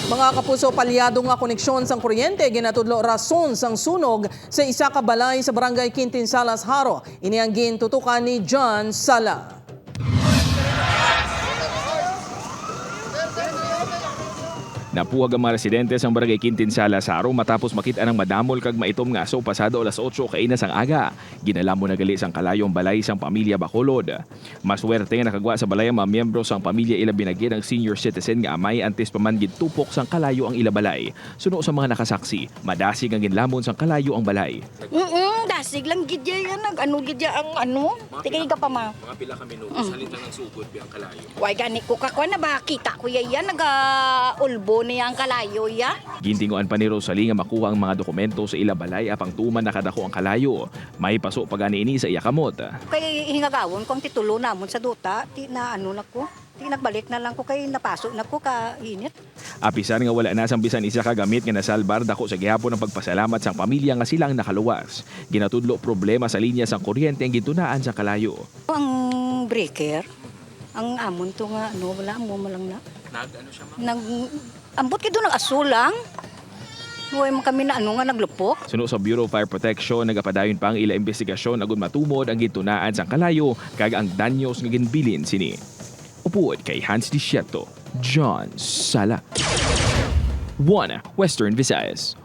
Mga kapuso, palyado nga koneksyon sang kuryente ginatudlo rason sang sunog sa isa ka balay sa barangay Quintinsalas, Haro. Ini ang gintutukan ni John Sala. Napuwag ang mga residente sa barangay Quintinsalas, Haro matapos makita ng madamol kag maitom nga aso pasado alas 8 kainas ang aga. Ginala mo nagali sang kalayong balay sang pamilya Bacolod. Maswerte nga nakagwa sa balay ang mga miyembro sang pamilya ila binagi ng senior citizen nga amay antes pa man gitupok sang kalayo ang ila balay. Suno sa mga nakasaksi, madasig ang ginlamon sang kalayo ang balay. Dasig lang gidya yan, gidya ang tigay ka pa ma. Mga pila ka minuto, salita ng sugod biyang kalayo. Why gani ko kakwa na ba kita ko yan, ulbo niya ang kalayo ya. Gintinguan pa ni Rosalie nga makuha ang mga dokumento sa ila balay apang tuman nakadako ang kalayo. May paso pagani ini sa iyakamot. Kay hingagawon kong titulo namon sa duta, ti na na ko. Ti nagbalik na lang ko kay napasok na ko ka init. Apisan nga wala na sang bisan isa ka gamit nga nasalbar dako sa gihapon ng pagpasalamat sang pamilya nga silang nakaluwas. Ginatudlo problema sa linya sang kuryente ang gintunaan sa kalayo. Ang breaker, ang amon to nga wala mo malang na. Ambot kito ng asulang. Huwag mo kami na nga naglupok. Suno sa Bureau of Fire Protection, nagapadayon pa ang ila investigasyon agud matumod ang gintunaan sang kalayo kag ang danyos nga ginbilin sini. Upuod kay Hans Disieto, John Sala. 1 Western Visayas.